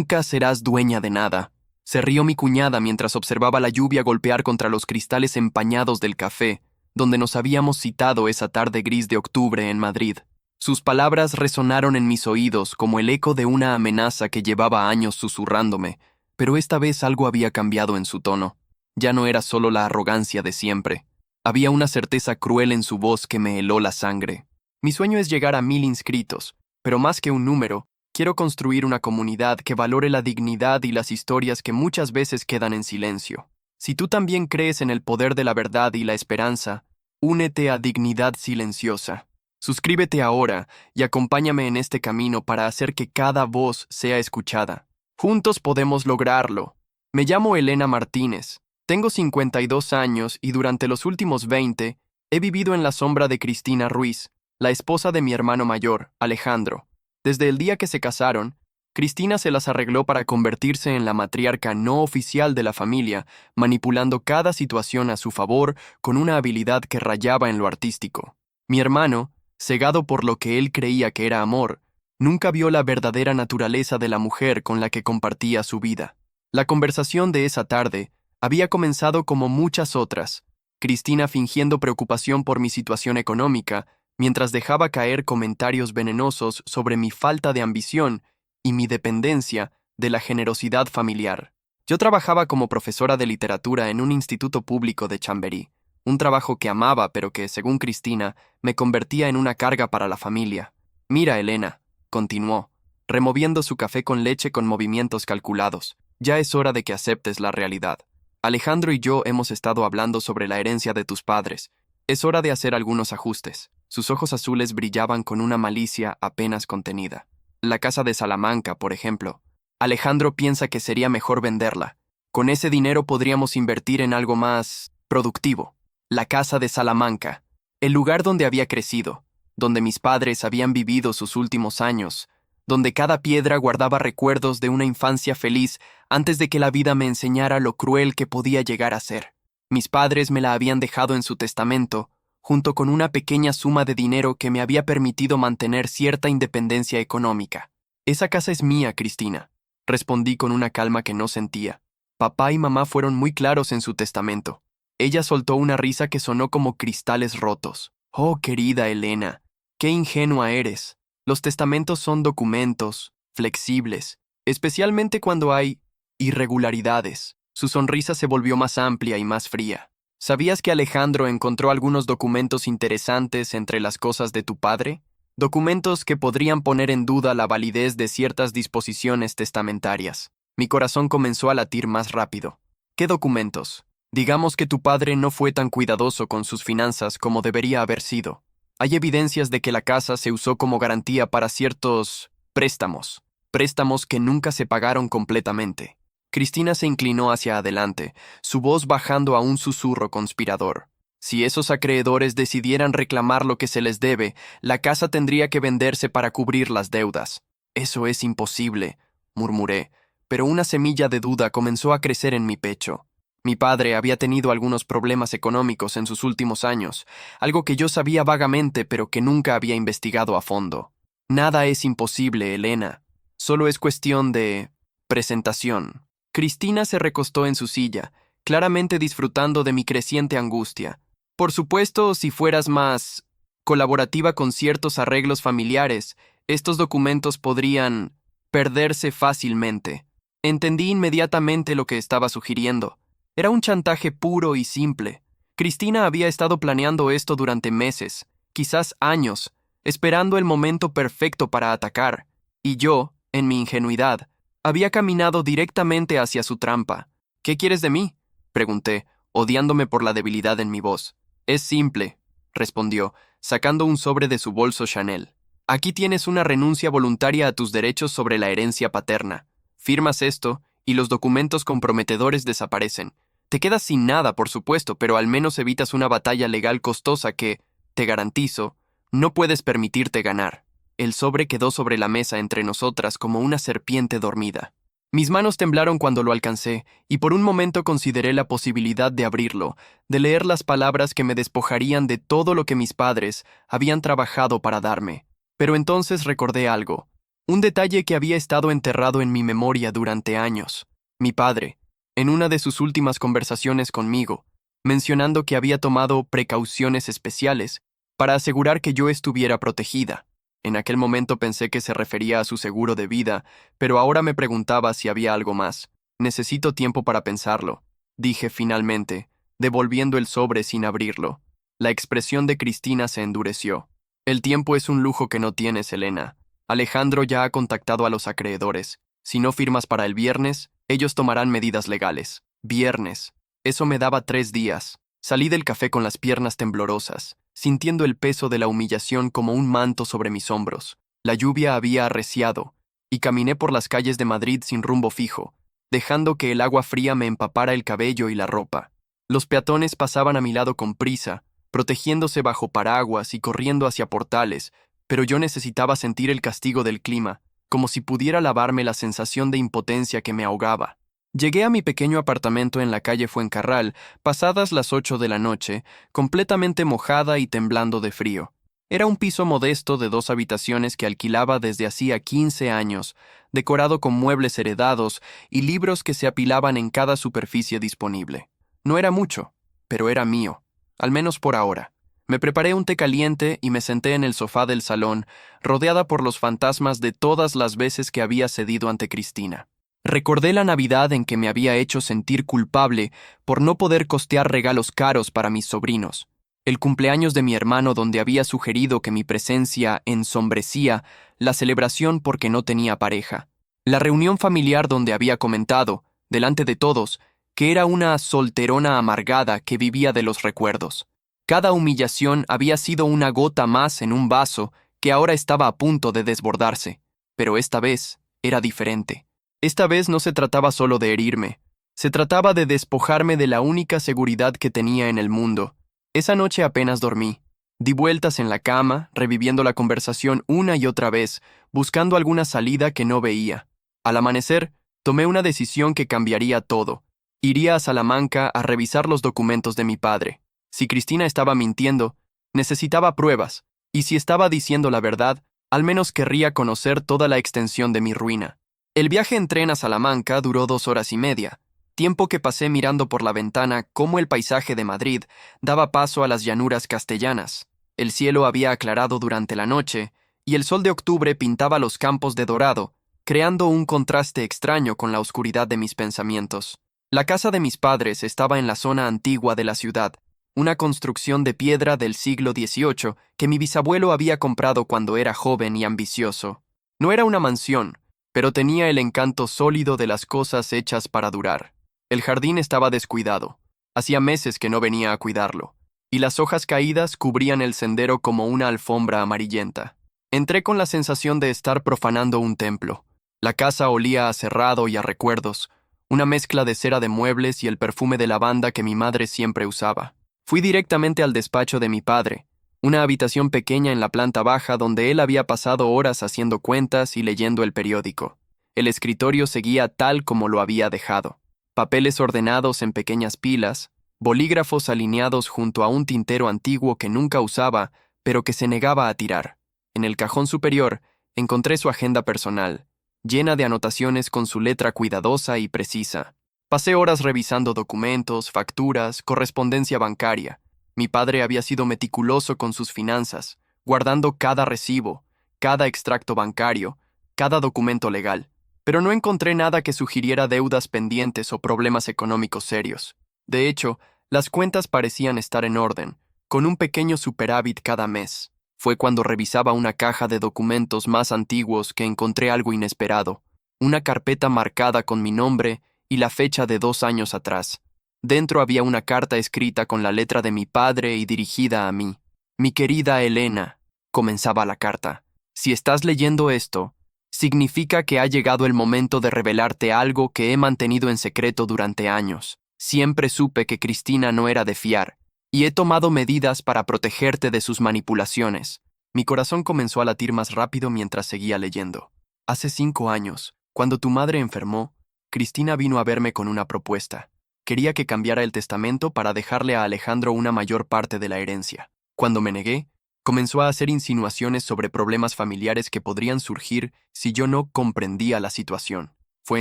Nunca serás dueña de nada. Se rió mi cuñada mientras observaba la lluvia golpear contra los cristales empañados del café, donde nos habíamos citado esa tarde gris de octubre en Madrid. Sus palabras resonaron en mis oídos como el eco de una amenaza que llevaba años susurrándome, pero esta vez algo había cambiado en su tono. Ya no era solo la arrogancia de siempre. Había una certeza cruel en su voz que me heló la sangre. Mi sueño es llegar a 1000 inscritos, pero más que un número, quiero construir una comunidad que valore la dignidad y las historias que muchas veces quedan en silencio. Si tú también crees en el poder de la verdad y la esperanza, únete a Dignidad Silenciosa. Suscríbete ahora y acompáñame en este camino para hacer que cada voz sea escuchada. Juntos podemos lograrlo. Me llamo Elena Martínez. Tengo 52 años y durante los últimos 20 he vivido en la sombra de Cristina Ruiz, la esposa de mi hermano mayor, Alejandro. Desde el día que se casaron, Cristina se las arregló para convertirse en la matriarca no oficial de la familia, manipulando cada situación a su favor con una habilidad que rayaba en lo artístico. Mi hermano, cegado por lo que él creía que era amor, nunca vio la verdadera naturaleza de la mujer con la que compartía su vida. La conversación de esa tarde había comenzado como muchas otras, Cristina fingiendo preocupación por mi situación económica, mientras dejaba caer comentarios venenosos sobre mi falta de ambición y mi dependencia de la generosidad familiar. Yo trabajaba como profesora de literatura en un instituto público de Chamberí, un trabajo que amaba pero que, según Cristina, me convertía en una carga para la familia. Mira, Elena, continuó, removiendo su café con leche con movimientos calculados. Ya es hora de que aceptes la realidad. Alejandro y yo hemos estado hablando sobre la herencia de tus padres. Es hora de hacer algunos ajustes. Sus ojos azules brillaban con una malicia apenas contenida. La casa de Salamanca, por ejemplo. Alejandro piensa que sería mejor venderla. Con ese dinero podríamos invertir en algo más productivo. La casa de Salamanca, el lugar donde había crecido, donde mis padres habían vivido sus últimos años, donde cada piedra guardaba recuerdos de una infancia feliz antes de que la vida me enseñara lo cruel que podía llegar a ser. Mis padres me la habían dejado en su testamento, junto con una pequeña suma de dinero que me había permitido mantener cierta independencia económica. Esa casa es mía, Cristina, respondí con una calma que no sentía. Papá y mamá fueron muy claros en su testamento. Ella soltó una risa que sonó como cristales rotos. Oh, querida Elena, qué ingenua eres. Los testamentos son documentos, flexibles, especialmente cuando hay irregularidades. Su sonrisa se volvió más amplia y más fría. ¿Sabías que Alejandro encontró algunos documentos interesantes entre las cosas de tu padre? Documentos que podrían poner en duda la validez de ciertas disposiciones testamentarias. Mi corazón comenzó a latir más rápido. ¿Qué documentos? Digamos que tu padre no fue tan cuidadoso con sus finanzas como debería haber sido. Hay evidencias de que la casa se usó como garantía para ciertos préstamos que nunca se pagaron completamente. Cristina se inclinó hacia adelante, su voz bajando a un susurro conspirador. Si esos acreedores decidieran reclamar lo que se les debe, la casa tendría que venderse para cubrir las deudas. Eso es imposible, murmuré, pero una semilla de duda comenzó a crecer en mi pecho. Mi padre había tenido algunos problemas económicos en sus últimos años, algo que yo sabía vagamente pero que nunca había investigado a fondo. Nada es imposible, Elena. Solo es cuestión de presentación. Cristina se recostó en su silla, claramente disfrutando de mi creciente angustia. Por supuesto, si fueras más colaborativa con ciertos arreglos familiares, estos documentos podrían perderse fácilmente. Entendí inmediatamente lo que estaba sugiriendo. Era un chantaje puro y simple. Cristina había estado planeando esto durante meses, quizás años, esperando el momento perfecto para atacar, y yo, en mi ingenuidad, había caminado directamente hacia su trampa. ¿Qué quieres de mí?, pregunté, odiándome por la debilidad en mi voz. Es simple, respondió, sacando un sobre de su bolso Chanel. Aquí tienes una renuncia voluntaria a tus derechos sobre la herencia paterna. Firmas esto y los documentos comprometedores desaparecen. Te quedas sin nada, por supuesto, pero al menos evitas una batalla legal costosa que, te garantizo, no puedes permitirte ganar. El sobre quedó sobre la mesa entre nosotras como una serpiente dormida. Mis manos temblaron cuando lo alcancé, y por un momento consideré la posibilidad de abrirlo, de leer las palabras que me despojarían de todo lo que mis padres habían trabajado para darme. Pero entonces recordé algo. Un detalle que había estado enterrado en mi memoria durante años. Mi padre, en una de sus últimas conversaciones conmigo, mencionando que había tomado precauciones especiales para asegurar que yo estuviera protegida. En aquel momento pensé que se refería a su seguro de vida, pero ahora me preguntaba si había algo más. Necesito tiempo para pensarlo, dije finalmente, devolviendo el sobre sin abrirlo. La expresión de Cristina se endureció. El tiempo es un lujo que no tienes, Elena. Alejandro ya ha contactado a los acreedores. Si no firmas para el viernes, ellos tomarán medidas legales. Viernes. Eso me daba 3 días. Salí del café con las piernas temblorosas, sintiendo el peso de la humillación como un manto sobre mis hombros. La lluvia había arreciado, y caminé por las calles de Madrid sin rumbo fijo, dejando que el agua fría me empapara el cabello y la ropa. Los peatones pasaban a mi lado con prisa, protegiéndose bajo paraguas y corriendo hacia portales, pero yo necesitaba sentir el castigo del clima, como si pudiera lavarme la sensación de impotencia que me ahogaba. Llegué a mi pequeño apartamento en la calle Fuencarral, pasadas las 8 de la noche, completamente mojada y temblando de frío. Era un piso modesto de 2 habitaciones que alquilaba desde hacía 15 años, decorado con muebles heredados y libros que se apilaban en cada superficie disponible. No era mucho, pero era mío, al menos por ahora. Me preparé un té caliente y me senté en el sofá del salón, rodeada por los fantasmas de todas las veces que había cedido ante Cristina. Recordé la Navidad en que me había hecho sentir culpable por no poder costear regalos caros para mis sobrinos, el cumpleaños de mi hermano donde había sugerido que mi presencia ensombrecía la celebración porque no tenía pareja, la reunión familiar donde había comentado, delante de todos, que era una solterona amargada que vivía de los recuerdos. Cada humillación había sido una gota más en un vaso que ahora estaba a punto de desbordarse, pero esta vez era diferente. Esta vez no se trataba solo de herirme, se trataba de despojarme de la única seguridad que tenía en el mundo. Esa noche apenas dormí. Di vueltas en la cama, reviviendo la conversación una y otra vez, buscando alguna salida que no veía. Al amanecer, tomé una decisión que cambiaría todo. Iría a Salamanca a revisar los documentos de mi padre. Si Cristina estaba mintiendo, necesitaba pruebas, y si estaba diciendo la verdad, al menos querría conocer toda la extensión de mi ruina. El viaje en tren a Salamanca duró 2 horas y media, tiempo que pasé mirando por la ventana cómo el paisaje de Madrid daba paso a las llanuras castellanas. El cielo había aclarado durante la noche, y el sol de octubre pintaba los campos de dorado, creando un contraste extraño con la oscuridad de mis pensamientos. La casa de mis padres estaba en la zona antigua de la ciudad, una construcción de piedra del siglo XVIII que mi bisabuelo había comprado cuando era joven y ambicioso. No era una mansión, pero tenía el encanto sólido de las cosas hechas para durar. El jardín estaba descuidado. Hacía meses que no venía a cuidarlo, y las hojas caídas cubrían el sendero como una alfombra amarillenta. Entré con la sensación de estar profanando un templo. La casa olía a cerrado y a recuerdos, una mezcla de cera de muebles y el perfume de lavanda que mi madre siempre usaba. Fui directamente al despacho de mi padre, una habitación pequeña en la planta baja donde él había pasado horas haciendo cuentas y leyendo el periódico. El escritorio seguía tal como lo había dejado. Papeles ordenados en pequeñas pilas, bolígrafos alineados junto a un tintero antiguo que nunca usaba, pero que se negaba a tirar. En el cajón superior encontré su agenda personal, llena de anotaciones con su letra cuidadosa y precisa. Pasé horas revisando documentos, facturas, correspondencia bancaria. Mi padre había sido meticuloso con sus finanzas, guardando cada recibo, cada extracto bancario, cada documento legal, pero no encontré nada que sugiriera deudas pendientes o problemas económicos serios. De hecho, las cuentas parecían estar en orden, con un pequeño superávit cada mes. Fue cuando revisaba una caja de documentos más antiguos que encontré algo inesperado, una carpeta marcada con mi nombre y la fecha de 2 años atrás. Dentro había una carta escrita con la letra de mi padre y dirigida a mí. Mi querida Elena, comenzaba la carta, si estás leyendo esto, significa que ha llegado el momento de revelarte algo que he mantenido en secreto durante años. Siempre supe que Cristina no era de fiar, y he tomado medidas para protegerte de sus manipulaciones. Mi corazón comenzó a latir más rápido mientras seguía leyendo. Hace 5 años, cuando tu madre enfermó, Cristina vino a verme con una propuesta. Quería que cambiara el testamento para dejarle a Alejandro una mayor parte de la herencia. Cuando me negué, Comenzó a hacer insinuaciones sobre problemas familiares que podrían surgir si yo no comprendía la situación. Fue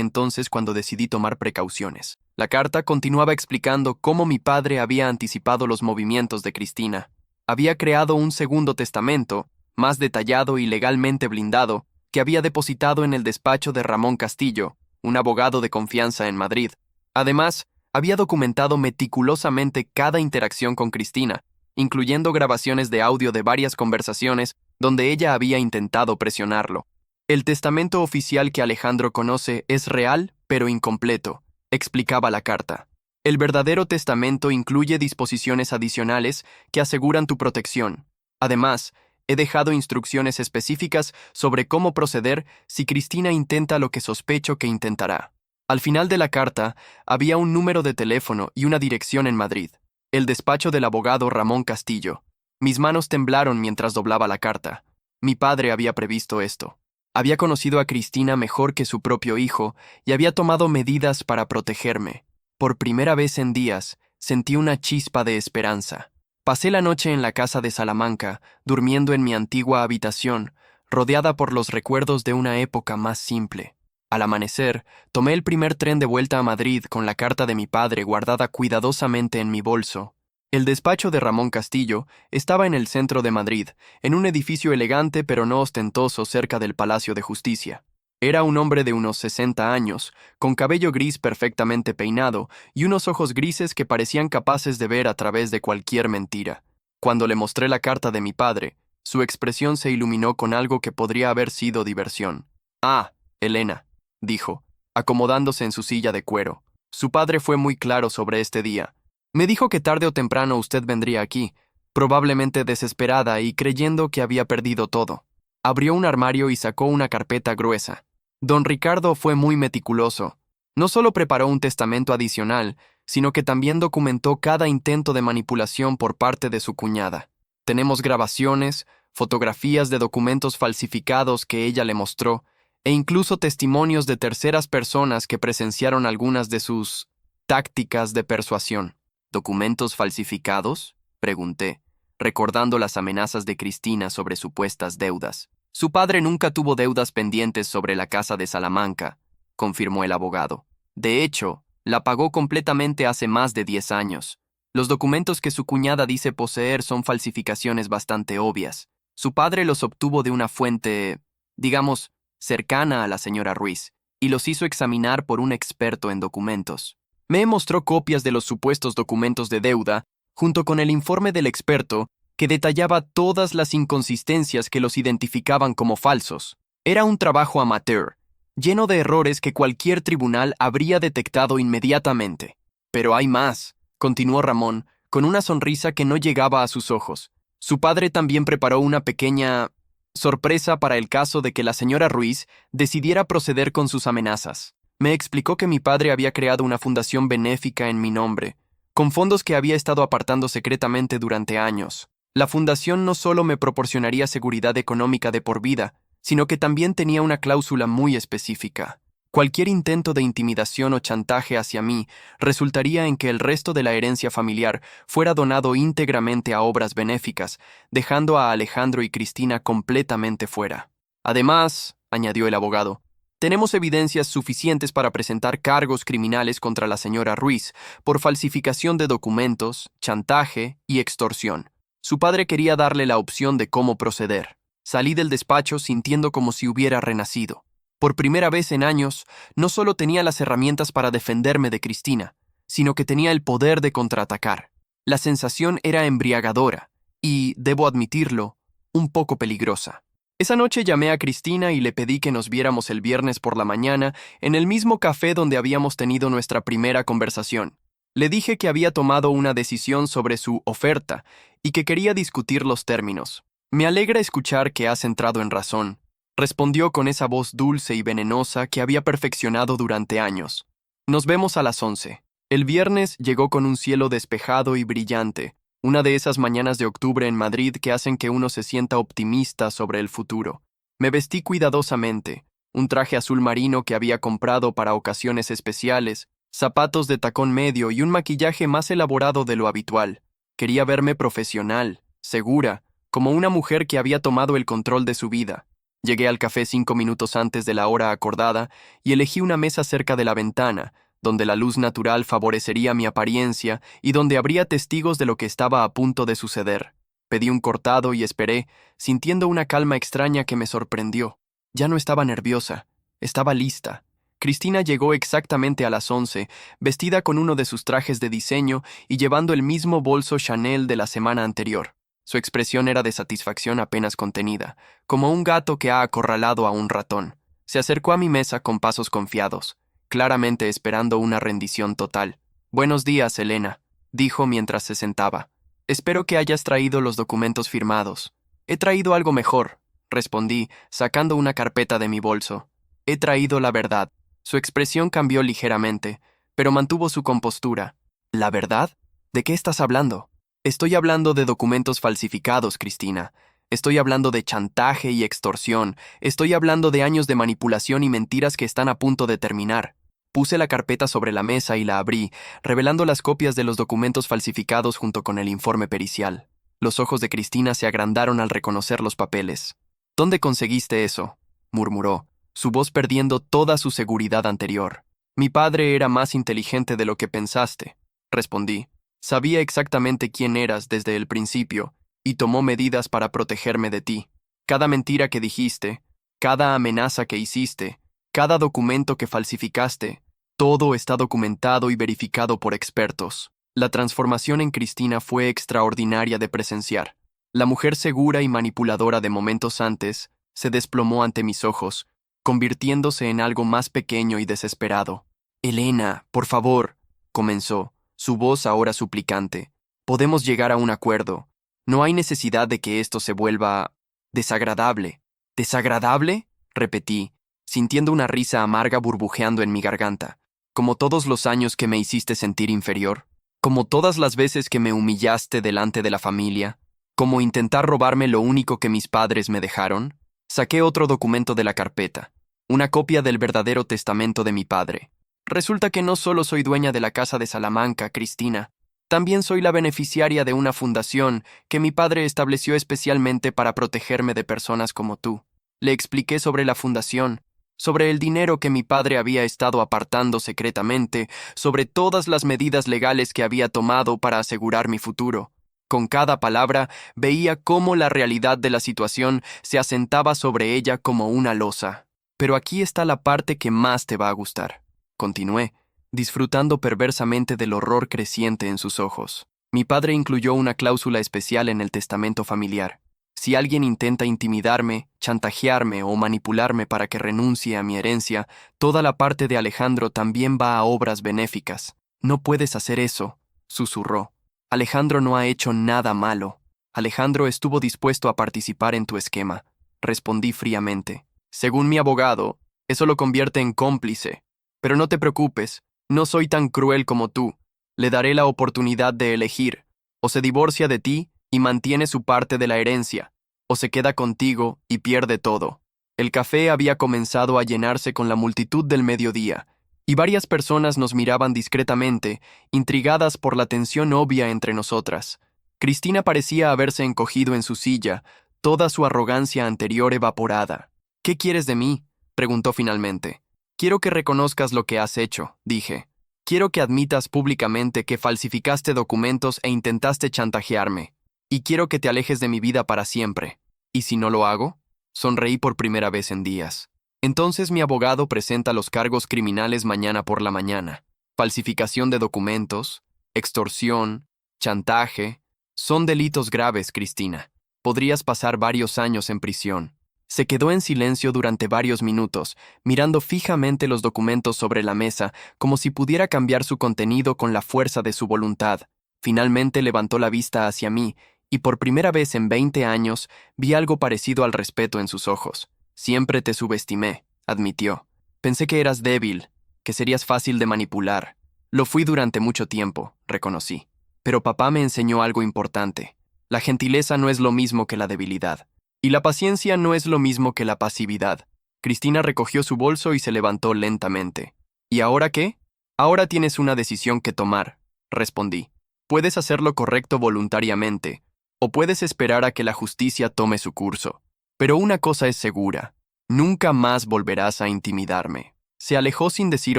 entonces cuando decidí tomar precauciones. La carta continuaba explicando cómo mi padre había anticipado los movimientos de Cristina. Había creado un segundo testamento, más detallado y legalmente blindado, que había depositado en el despacho de Ramón Castillo, un abogado de confianza en Madrid. Además, había documentado meticulosamente cada interacción con Cristina, incluyendo grabaciones de audio de varias conversaciones donde ella había intentado presionarlo. El testamento oficial que Alejandro conoce es real, pero incompleto, explicaba la carta. El verdadero testamento incluye disposiciones adicionales que aseguran tu protección. Además, he dejado instrucciones específicas sobre cómo proceder si Cristina intenta lo que sospecho que intentará. Al final de la carta había un número de teléfono y una dirección en Madrid. El despacho del abogado Ramón Castillo. Mis manos temblaron mientras doblaba la carta. Mi padre había previsto esto. Había conocido a Cristina mejor que su propio hijo y había tomado medidas para protegerme. Por primera vez en días, sentí una chispa de esperanza. Pasé la noche en la casa de Salamanca, durmiendo en mi antigua habitación, rodeada por los recuerdos de una época más simple. Al amanecer, tomé el primer tren de vuelta a Madrid con la carta de mi padre guardada cuidadosamente en mi bolso. El despacho de Ramón Castillo estaba en el centro de Madrid, en un edificio elegante pero no ostentoso cerca del Palacio de Justicia. Era un hombre de unos 60 años, con cabello gris perfectamente peinado y unos ojos grises que parecían capaces de ver a través de cualquier mentira. Cuando le mostré la carta de mi padre, su expresión se iluminó con algo que podría haber sido diversión. «Ah, Elena», dijo, acomodándose en su silla de cuero. Su padre fue muy claro sobre este día. Me dijo que tarde o temprano usted vendría aquí, probablemente desesperada y creyendo que había perdido todo. Abrió un armario y sacó una carpeta gruesa. Don Ricardo fue muy meticuloso. No solo preparó un testamento adicional, sino que también documentó cada intento de manipulación por parte de su cuñada. Tenemos grabaciones, fotografías de documentos falsificados que ella le mostró, e incluso testimonios de terceras personas que presenciaron algunas de sus tácticas de persuasión. ¿Documentos falsificados?, pregunté, recordando las amenazas de Cristina sobre supuestas deudas. Su padre nunca tuvo deudas pendientes sobre la casa de Salamanca, confirmó el abogado. De hecho, la pagó completamente hace más de 10 años. Los documentos que su cuñada dice poseer son falsificaciones bastante obvias. Su padre los obtuvo de una fuente, digamos, cercana a la señora Ruiz, y los hizo examinar por un experto en documentos. Me mostró copias de los supuestos documentos de deuda, junto con el informe del experto, que detallaba todas las inconsistencias que los identificaban como falsos. Era un trabajo amateur, lleno de errores que cualquier tribunal habría detectado inmediatamente. Pero hay más, continuó Ramón, con una sonrisa que no llegaba a sus ojos. Su padre también preparó una pequeña sorpresa para el caso de que la señora Ruiz decidiera proceder con sus amenazas. Me explicó que mi padre había creado una fundación benéfica en mi nombre, con fondos que había estado apartando secretamente durante años. La fundación no solo me proporcionaría seguridad económica de por vida, sino que también tenía una cláusula muy específica. Cualquier intento de intimidación o chantaje hacia mí resultaría en que el resto de la herencia familiar fuera donado íntegramente a obras benéficas, dejando a Alejandro y Cristina completamente fuera. Además, añadió el abogado, tenemos evidencias suficientes para presentar cargos criminales contra la señora Ruiz por falsificación de documentos, chantaje y extorsión. Su padre quería darle la opción de cómo proceder. Salí del despacho sintiendo como si hubiera renacido. Por primera vez en años, no solo tenía las herramientas para defenderme de Cristina, sino que tenía el poder de contraatacar. La sensación era embriagadora y, debo admitirlo, un poco peligrosa. Esa noche llamé a Cristina y le pedí que nos viéramos el viernes por la mañana en el mismo café donde habíamos tenido nuestra primera conversación. Le dije que había tomado una decisión sobre su oferta y que quería discutir los términos. Me alegra escuchar que has entrado en razón, respondió con esa voz dulce y venenosa que había perfeccionado durante años. Nos vemos a las 11. El viernes llegó con un cielo despejado y brillante, una de esas mañanas de octubre en Madrid que hacen que uno se sienta optimista sobre el futuro. Me vestí cuidadosamente, un traje azul marino que había comprado para ocasiones especiales, zapatos de tacón medio y un maquillaje más elaborado de lo habitual. Quería verme profesional, segura, como una mujer que había tomado el control de su vida. Llegué al café 5 minutos antes de la hora acordada y elegí una mesa cerca de la ventana, donde la luz natural favorecería mi apariencia y donde habría testigos de lo que estaba a punto de suceder. Pedí un cortado y esperé, sintiendo una calma extraña que me sorprendió. Ya no estaba nerviosa, estaba lista. Cristina llegó exactamente a las 11, vestida con uno de sus trajes de diseño y llevando el mismo bolso Chanel de la semana anterior. Su expresión era de satisfacción apenas contenida, como un gato que ha acorralado a un ratón. Se acercó a mi mesa con pasos confiados, claramente esperando una rendición total. «Buenos días, Elena», dijo mientras se sentaba. «Espero que hayas traído los documentos firmados». «He traído algo mejor», respondí, sacando una carpeta de mi bolso. «He traído la verdad». Su expresión cambió ligeramente, pero mantuvo su compostura. «¿La verdad? ¿De qué estás hablando?» «Estoy hablando de documentos falsificados, Cristina. Estoy hablando de chantaje y extorsión. Estoy hablando de años de manipulación y mentiras que están a punto de terminar». Puse la carpeta sobre la mesa y la abrí, revelando las copias de los documentos falsificados junto con el informe pericial. Los ojos de Cristina se agrandaron al reconocer los papeles. «¿Dónde conseguiste eso?», murmuró, su voz perdiendo toda su seguridad anterior. «Mi padre era más inteligente de lo que pensaste», respondí. «Sabía exactamente quién eras desde el principio y tomó medidas para protegerme de ti. Cada mentira que dijiste, cada amenaza que hiciste, cada documento que falsificaste, todo está documentado y verificado por expertos». La transformación en Cristina fue extraordinaria de presenciar. La mujer segura y manipuladora de momentos antes se desplomó ante mis ojos, convirtiéndose en algo más pequeño y desesperado. «Elena, por favor», comenzó, su voz ahora suplicante. «Podemos llegar a un acuerdo. No hay necesidad de que esto se vuelva desagradable». «¿Desagradable?», repetí, sintiendo una risa amarga burbujeando en mi garganta. «Como todos los años que me hiciste sentir inferior, como todas las veces que me humillaste delante de la familia, como intentar robarme lo único que mis padres me dejaron». Saqué otro documento de la carpeta, una copia del verdadero testamento de mi padre. «Resulta que no solo soy dueña de la casa de Salamanca, Cristina, también soy la beneficiaria de una fundación que mi padre estableció especialmente para protegerme de personas como tú». Le expliqué sobre la fundación, sobre el dinero que mi padre había estado apartando secretamente, sobre todas las medidas legales que había tomado para asegurar mi futuro. Con cada palabra veía cómo la realidad de la situación se asentaba sobre ella como una losa. «Pero aquí está la parte que más te va a gustar», continué, disfrutando perversamente del horror creciente en sus ojos. «Mi padre incluyó una cláusula especial en el testamento familiar. Si alguien intenta intimidarme, chantajearme o manipularme para que renuncie a mi herencia, toda la parte de Alejandro también va a obras benéficas». «No puedes hacer eso», susurró. «Alejandro no ha hecho nada malo. Alejandro estuvo dispuesto a participar en tu esquema», respondí fríamente. «Según mi abogado, eso lo convierte en cómplice. Pero no te preocupes, no soy tan cruel como tú. Le daré la oportunidad de elegir. O se divorcia de ti y mantiene su parte de la herencia, o se queda contigo y pierde todo». El café había comenzado a llenarse con la multitud del mediodía, y varias personas nos miraban discretamente, intrigadas por la tensión obvia entre nosotras. Cristina parecía haberse encogido en su silla, toda su arrogancia anterior evaporada. «¿Qué quieres de mí?», preguntó finalmente. «Quiero que reconozcas lo que has hecho», dije. «Quiero que admitas públicamente que falsificaste documentos e intentaste chantajearme. Y quiero que te alejes de mi vida para siempre». «¿Y si no lo hago?», sonreí por primera vez en días. «Entonces mi abogado presenta los cargos criminales mañana por la mañana. Falsificación de documentos, extorsión, chantaje. Son delitos graves, Cristina. Podrías pasar varios años en prisión». Se quedó en silencio durante varios minutos, mirando fijamente los documentos sobre la mesa, como si pudiera cambiar su contenido con la fuerza de su voluntad. Finalmente levantó la vista hacia mí, y por primera vez en 20 años vi algo parecido al respeto en sus ojos. «Siempre te subestimé», admitió. «Pensé que eras débil, que serías fácil de manipular. Lo fui durante mucho tiempo», reconocí. «Pero papá me enseñó algo importante. La gentileza no es lo mismo que la debilidad. Y la paciencia no es lo mismo que la pasividad». Cristina recogió su bolso y se levantó lentamente. «¿Y ahora qué?». «Ahora tienes una decisión que tomar», respondí. «Puedes hacer lo correcto voluntariamente, o puedes esperar a que la justicia tome su curso. Pero una cosa es segura, nunca más volverás a intimidarme. Se alejó sin decir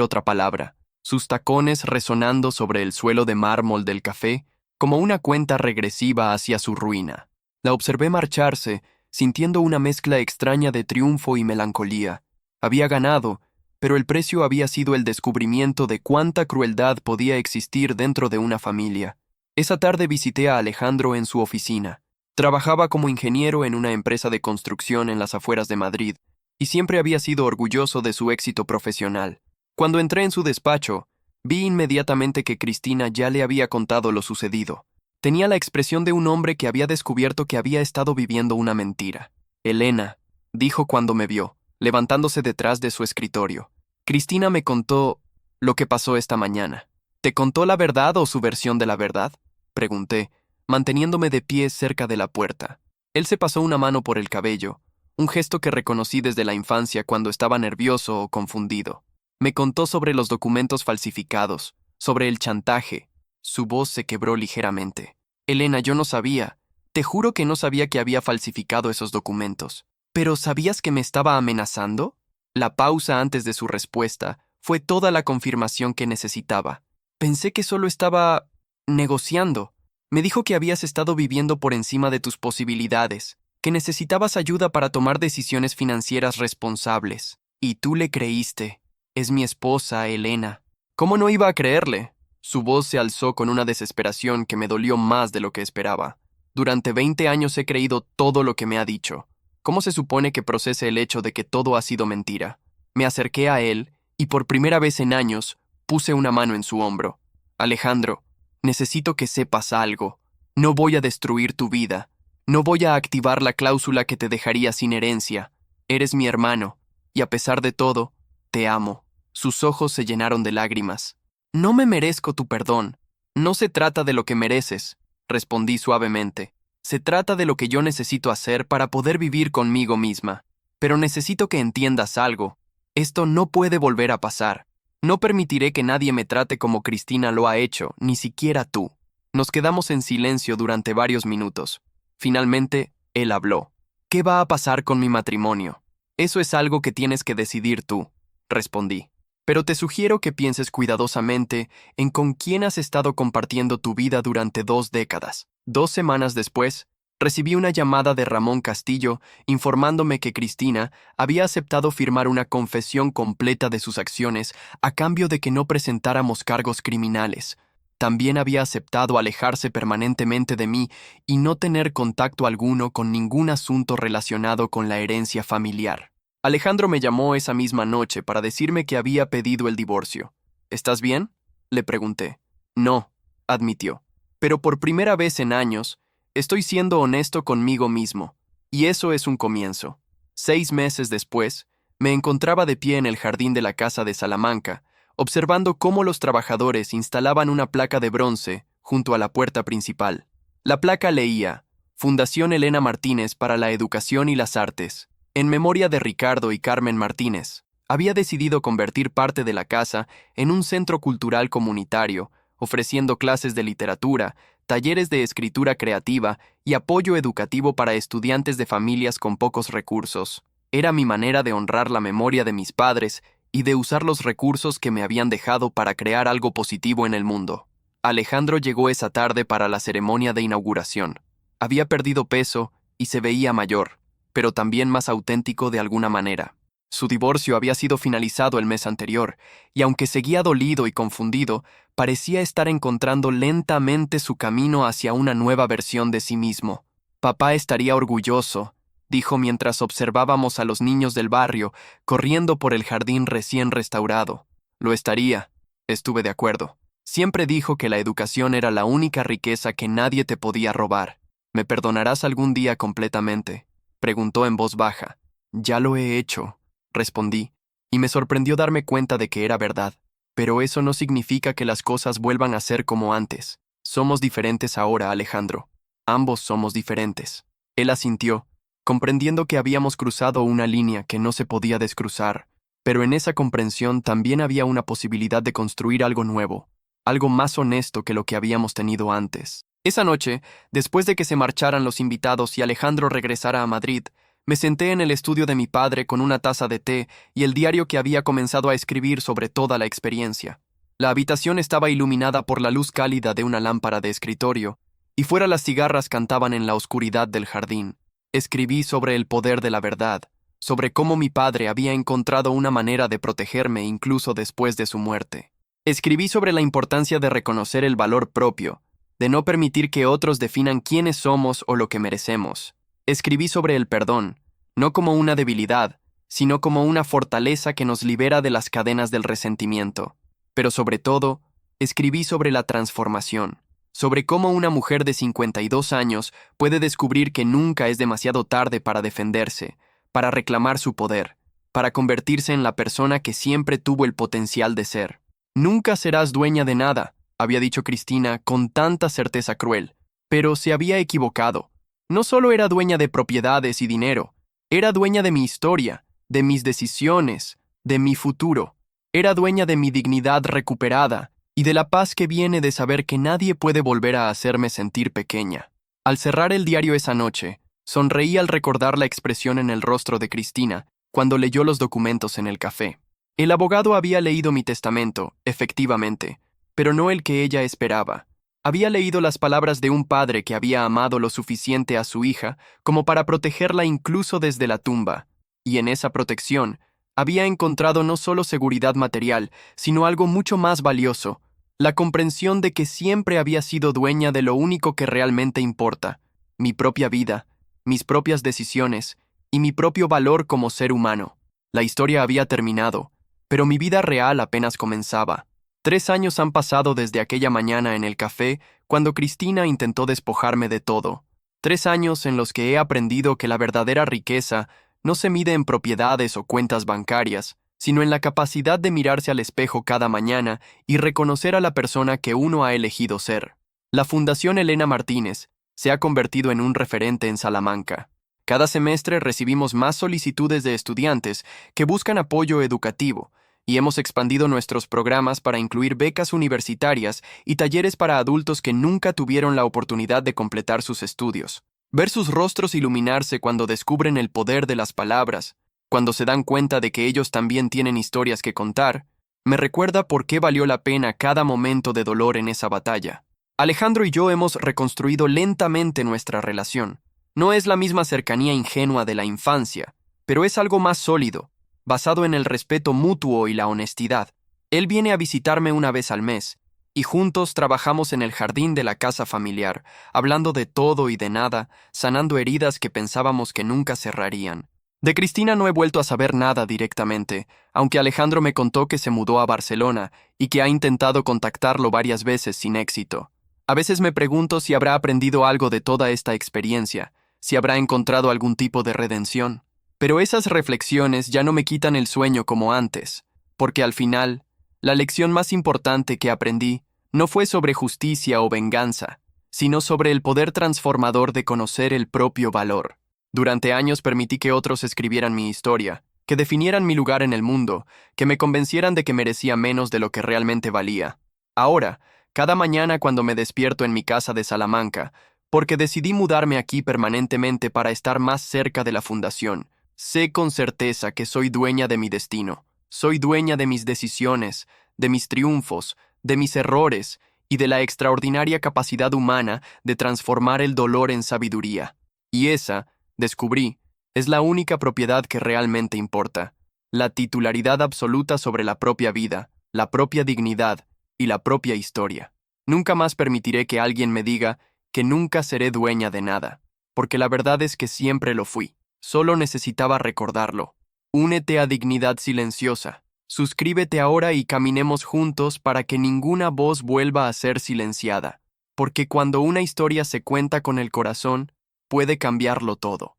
otra palabra, sus tacones resonando sobre el suelo de mármol del café como una cuenta regresiva hacia su ruina. La observé marcharse, sintiendo una mezcla extraña de triunfo y melancolía. Había ganado, pero el precio había sido el descubrimiento de cuánta crueldad podía existir dentro de una familia. Esa tarde visité a Alejandro en su oficina. Trabajaba como ingeniero en una empresa de construcción en las afueras de Madrid, y siempre había sido orgulloso de su éxito profesional. Cuando entré en su despacho, vi inmediatamente que Cristina ya le había contado lo sucedido. Tenía la expresión de un hombre que había descubierto que había estado viviendo una mentira. Elena, dijo cuando me vio, levantándose detrás de su escritorio. Cristina me contó lo que pasó esta mañana. ¿Te contó la verdad o su versión de la verdad?, pregunté, manteniéndome de pie cerca de la puerta. Él se pasó una mano por el cabello, un gesto que reconocí desde la infancia cuando estaba nervioso o confundido. Me contó sobre los documentos falsificados, sobre el chantaje. Su voz se quebró ligeramente. Elena, yo no sabía. Te juro que no sabía que había falsificado esos documentos. ¿Pero sabías que me estaba amenazando? La pausa antes de su respuesta fue toda la confirmación que necesitaba. Pensé que solo estaba negociando. Me dijo que habías estado viviendo por encima de tus posibilidades, que necesitabas ayuda para tomar decisiones financieras responsables. Y tú le creíste. Es mi esposa, Elena. ¿Cómo no iba a creerle? Su voz se alzó con una desesperación que me dolió más de lo que esperaba. Durante 20 años he creído todo lo que me ha dicho. ¿Cómo se supone que procese el hecho de que todo ha sido mentira? Me acerqué a él y por primera vez en años puse una mano en su hombro. Alejandro, necesito que sepas algo. No voy a destruir tu vida. No voy a activar la cláusula que te dejaría sin herencia. Eres mi hermano, y a pesar de todo, te amo. Sus ojos se llenaron de lágrimas. No me merezco tu perdón. No se trata de lo que mereces, respondí suavemente. Se trata de lo que yo necesito hacer para poder vivir conmigo misma. Pero necesito que entiendas algo. Esto no puede volver a pasar. No permitiré que nadie me trate como Cristina lo ha hecho, ni siquiera tú. Nos quedamos en silencio durante varios minutos. Finalmente, él habló. ¿Qué va a pasar con mi matrimonio? Eso es algo que tienes que decidir tú, respondí. Pero te sugiero que pienses cuidadosamente en con quién has estado compartiendo tu vida durante 2 décadas. 2 semanas después, recibí una llamada de Ramón Castillo informándome que Cristina había aceptado firmar una confesión completa de sus acciones a cambio de que no presentáramos cargos criminales. También había aceptado alejarse permanentemente de mí y no tener contacto alguno con ningún asunto relacionado con la herencia familiar. Alejandro me llamó esa misma noche para decirme que había pedido el divorcio. ¿Estás bien?, le pregunté. No, admitió. Pero por primera vez en años, estoy siendo honesto conmigo mismo, y eso es un comienzo. 6 meses después, me encontraba de pie en el jardín de la casa de Salamanca, observando cómo los trabajadores instalaban una placa de bronce junto a la puerta principal. La placa leía: Fundación Elena Martínez para la Educación y las Artes. En memoria de Ricardo y Carmen Martínez, había decidido convertir parte de la casa en un centro cultural comunitario, ofreciendo clases de literatura, talleres de escritura creativa y apoyo educativo para estudiantes de familias con pocos recursos. Era mi manera de honrar la memoria de mis padres y de usar los recursos que me habían dejado para crear algo positivo en el mundo. Alejandro llegó esa tarde para la ceremonia de inauguración. Había perdido peso y se veía mayor, pero también más auténtico de alguna manera. Su divorcio había sido finalizado el mes anterior, y aunque seguía dolido y confundido, parecía estar encontrando lentamente su camino hacia una nueva versión de sí mismo. Papá estaría orgulloso, dijo mientras observábamos a los niños del barrio corriendo por el jardín recién restaurado. Lo estaría, estuve de acuerdo. Siempre dijo que la educación era la única riqueza que nadie te podía robar. ¿Me perdonarás algún día completamente?, preguntó en voz baja. Ya lo he hecho, respondí, y me sorprendió darme cuenta de que era verdad. Pero eso no significa que las cosas vuelvan a ser como antes. Somos diferentes ahora, Alejandro. Ambos somos diferentes. Él asintió, comprendiendo que habíamos cruzado una línea que no se podía descruzar, pero en esa comprensión también había una posibilidad de construir algo nuevo, algo más honesto que lo que habíamos tenido antes. Esa noche, después de que se marcharan los invitados y Alejandro regresara a Madrid, me senté en el estudio de mi padre con una taza de té y el diario que había comenzado a escribir sobre toda la experiencia. La habitación estaba iluminada por la luz cálida de una lámpara de escritorio, y fuera las cigarras cantaban en la oscuridad del jardín. Escribí sobre el poder de la verdad, sobre cómo mi padre había encontrado una manera de protegerme incluso después de su muerte. Escribí sobre la importancia de reconocer el valor propio, de no permitir que otros definan quiénes somos o lo que merecemos. Escribí sobre el perdón, no como una debilidad, sino como una fortaleza que nos libera de las cadenas del resentimiento. Pero sobre todo, escribí sobre la transformación, sobre cómo una mujer de 52 años puede descubrir que nunca es demasiado tarde para defenderse, para reclamar su poder, para convertirse en la persona que siempre tuvo el potencial de ser. Nunca serás dueña de nada, había dicho Cristina con tanta certeza cruel, pero se había equivocado. No solo era dueña de propiedades y dinero, era dueña de mi historia, de mis decisiones, de mi futuro. Era dueña de mi dignidad recuperada y de la paz que viene de saber que nadie puede volver a hacerme sentir pequeña. Al cerrar el diario esa noche, sonreí al recordar la expresión en el rostro de Cristina cuando leyó los documentos en el café. El abogado había leído mi testamento, efectivamente, pero no el que ella esperaba. Había leído las palabras de un padre que había amado lo suficiente a su hija como para protegerla incluso desde la tumba, y en esa protección había encontrado no solo seguridad material, sino algo mucho más valioso, la comprensión de que siempre había sido dueña de lo único que realmente importa, mi propia vida, mis propias decisiones y mi propio valor como ser humano. La historia había terminado, pero mi vida real apenas comenzaba. 3 años han pasado desde aquella mañana en el café cuando Cristina intentó despojarme de todo. 3 años en los que he aprendido que la verdadera riqueza no se mide en propiedades o cuentas bancarias, sino en la capacidad de mirarse al espejo cada mañana y reconocer a la persona que uno ha elegido ser. La Fundación Elena Martínez se ha convertido en un referente en Salamanca. Cada semestre recibimos más solicitudes de estudiantes que buscan apoyo educativo, y hemos expandido nuestros programas para incluir becas universitarias y talleres para adultos que nunca tuvieron la oportunidad de completar sus estudios. Ver sus rostros iluminarse cuando descubren el poder de las palabras, cuando se dan cuenta de que ellos también tienen historias que contar, me recuerda por qué valió la pena cada momento de dolor en esa batalla. Alejandro y yo hemos reconstruido lentamente nuestra relación. No es la misma cercanía ingenua de la infancia, pero es algo más sólido, basado en el respeto mutuo y la honestidad. Él viene a visitarme una vez al mes, y juntos trabajamos en el jardín de la casa familiar, hablando de todo y de nada, sanando heridas que pensábamos que nunca cerrarían. De Cristina no he vuelto a saber nada directamente, aunque Alejandro me contó que se mudó a Barcelona y que ha intentado contactarlo varias veces sin éxito. A veces me pregunto si habrá aprendido algo de toda esta experiencia, si habrá encontrado algún tipo de redención. Pero esas reflexiones ya no me quitan el sueño como antes, porque al final, la lección más importante que aprendí no fue sobre justicia o venganza, sino sobre el poder transformador de conocer el propio valor. Durante años permití que otros escribieran mi historia, que definieran mi lugar en el mundo, que me convencieran de que merecía menos de lo que realmente valía. Ahora, cada mañana cuando me despierto en mi casa de Salamanca, porque decidí mudarme aquí permanentemente para estar más cerca de la fundación, sé con certeza que soy dueña de mi destino, soy dueña de mis decisiones, de mis triunfos, de mis errores y de la extraordinaria capacidad humana de transformar el dolor en sabiduría. Y esa, descubrí, es la única propiedad que realmente importa, la titularidad absoluta sobre la propia vida, la propia dignidad y la propia historia. Nunca más permitiré que alguien me diga que nunca seré dueña de nada, porque la verdad es que siempre lo fui. Solo necesitaba recordarlo. Únete a Dignidad Silenciosa. Suscríbete ahora y caminemos juntos para que ninguna voz vuelva a ser silenciada, porque cuando una historia se cuenta con el corazón, puede cambiarlo todo.